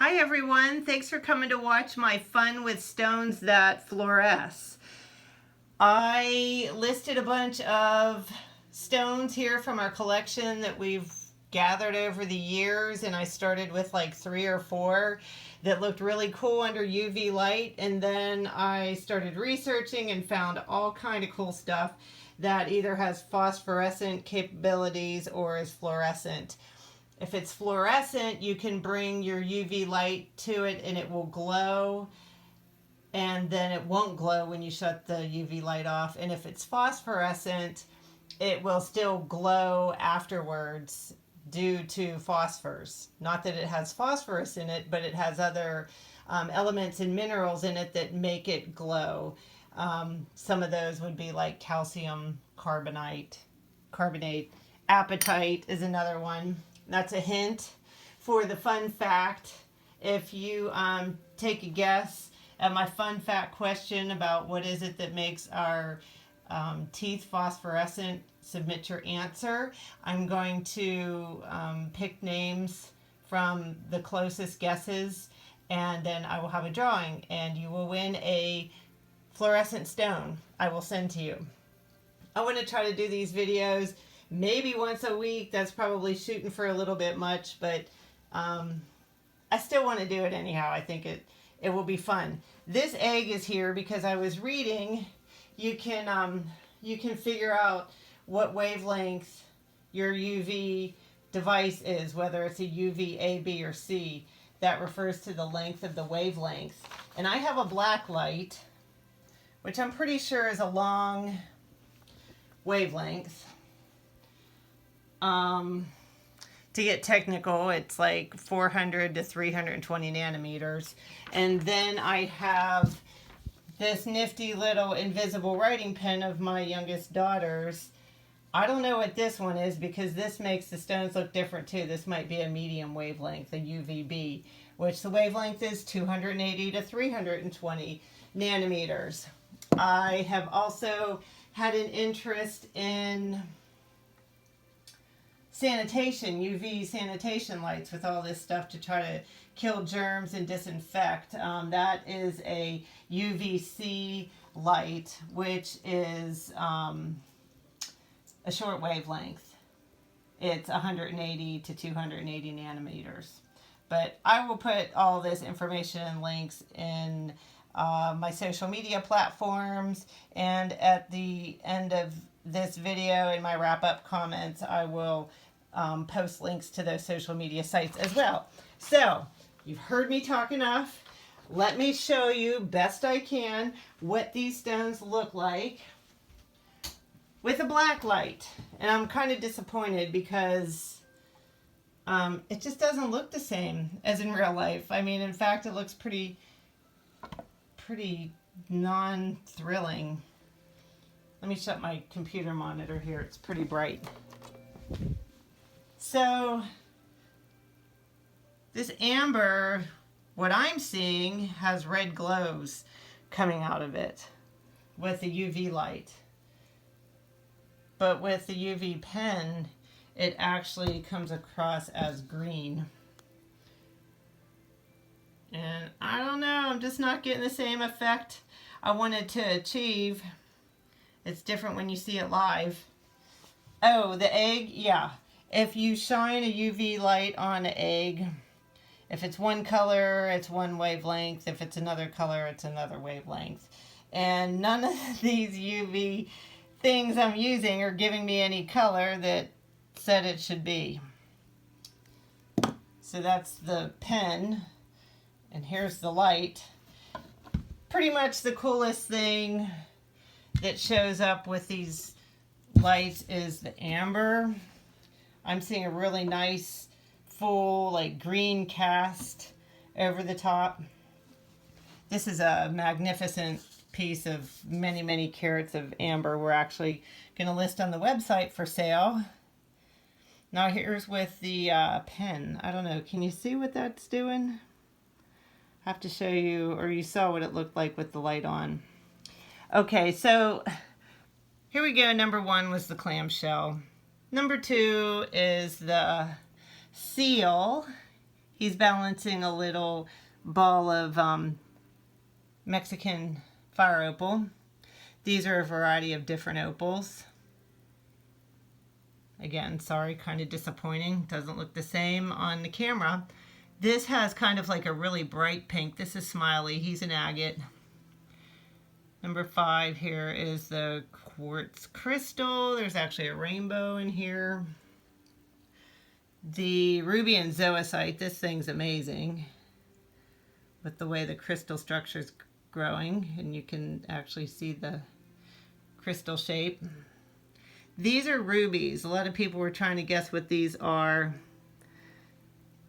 Hi everyone, thanks for coming to watch my fun with stones that fluoresce. I listed a bunch of stones here from our collection that we've gathered over the years, and I started with like 3 or 4 that looked really cool under UV light, and then I started researching and found all kind of cool stuff that either has phosphorescent capabilities or is fluorescent. If it's fluorescent, you can bring your UV light to it and it will glow, and then it won't glow when you shut the UV light off. And if it's phosphorescent, it will still glow afterwards due to phosphors. Not that it has phosphorus in it, but it has other elements and minerals in it that make it glow. Some of those would be like calcium carbonate. Apatite is another one. That's a hint for the fun fact. If you take a guess at my fun fact question about what is it that makes our teeth phosphorescent, submit your answer. I'm going to pick names from the closest guesses, and then I will have a drawing, and you will win a fluorescent stone I will send to you. I want to try to do these videos maybe once a week. That's probably shooting for a little bit much, but I still want to do it anyhow. I think it will be fun. This egg is here because I was reading you can figure out what wavelength your UV device is, whether it's a UV A, B, or C. That refers to the length of the wavelength. And I have a black light, which I'm pretty sure is a long wavelength. To get technical, it's like 400 to 320 nanometers. And then I have this nifty little invisible writing pen of my youngest daughter's. I don't know what this one is because this makes the stones look different too. This might be a medium wavelength, a UVB, which the wavelength is 280 to 320 nanometers. I have also had an interest in sanitation, UV sanitation lights with all this stuff to try to kill germs and disinfect. That is a UVC light, which is a short wavelength. It's 180 to 280 nanometers. But I will put all this information and links in my social media platforms, and at the end of this video, in my wrap-up comments, I will post links to those social media sites as well. So, you've heard me talk enough. Let me show you, best I can, what these stones look like with a black light. And I'm kind of disappointed because it just doesn't look the same as in real life. I mean, in fact, it looks pretty non-thrilling. Let me shut my computer monitor here. It's pretty bright. So, this amber, what I'm seeing, has red glows coming out of it with the UV light. But with the UV pen, it actually comes across as green. And I don't know, I'm just not getting the same effect I wanted to achieve. It's different when you see it live. Oh, the egg, yeah. If you shine a UV light on an egg, if it's one color, it's one wavelength. If it's another color, it's another wavelength. And none of these UV things I'm using are giving me any color that said it should be. So that's the pen. And here's the light. Pretty much the coolest thing that shows up with these lights is the amber. I'm seeing a really nice full like green cast over the top. This is a magnificent piece of many carats of amber. We're actually going to list on the website for sale. Now here's with the pen. I don't know, can you see what that's doing? I have to show you, or you saw what it looked like with the light on. Okay, so here we go. Number 1 was the clamshell. Number 2 is the seal, He's balancing a little ball of Mexican fire opal. These are a variety of different opals. Again, sorry, kind of disappointing. Doesn't look the same on the camera. This has kind of like a really bright pink. This is Smiley. He's an agate. Number 5 here is the quartz crystal. There's actually a rainbow in here. The ruby and zoisite. This thing's amazing with the way the crystal structure is growing, and you can actually see the crystal shape. These are rubies. A lot of people were trying to guess what these are.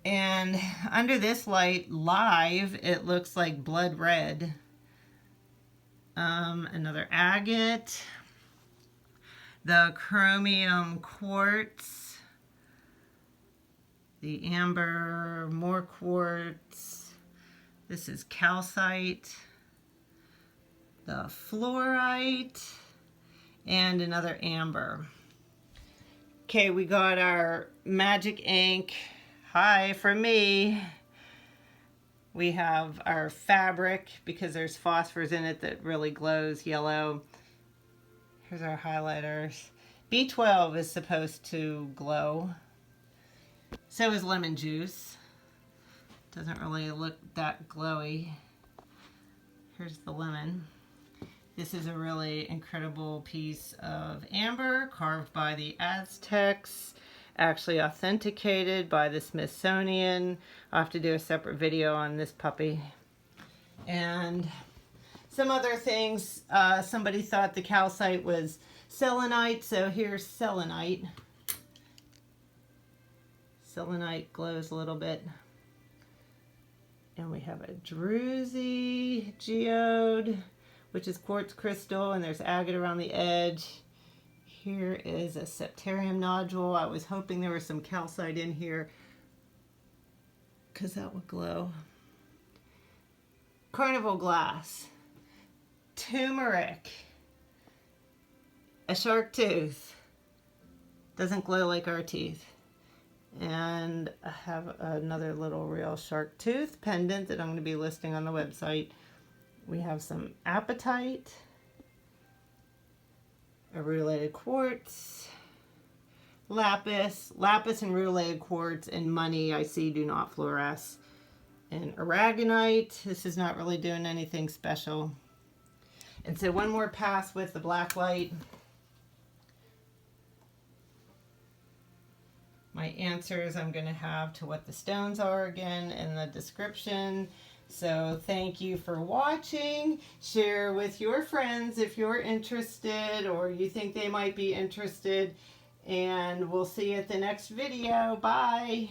And under this light, live, it looks like blood red. Another agate. The chromium quartz. The amber, more quartz. This is calcite. The fluorite. And another amber. Okay, we got our magic ink. Hi, from me. We have our fabric, because there's phosphors in it that really glows yellow. Here's our highlighters. B12 is supposed to glow. So is lemon juice. Doesn't really look that glowy. Here's the lemon. This is a really incredible piece of amber carved by the Aztecs, actually authenticated by the Smithsonian. I'll have to do a separate video on this puppy. And some other things. Somebody thought the calcite was selenite, so here's selenite. Selenite glows a little bit. And we have a druzy geode, which is quartz crystal, and there's agate around the edge. Here is a septarium nodule. I was hoping there was some calcite in here because that would glow. Carnival glass. Turmeric. A shark tooth. Doesn't glow like our teeth. And I have another little real shark tooth pendant that I'm going to be listing on the website. We have some apatite, a rutilated quartz, lapis and rutilated quartz, and money I see do not fluoresce. And aragonite. This is not really doing anything special. And so one more pass with the black light. My answers I'm going to have to what the stones are again in the description. So thank you for watching. Share with your friends if you're interested or you think they might be interested. And we'll see you at the next video. Bye.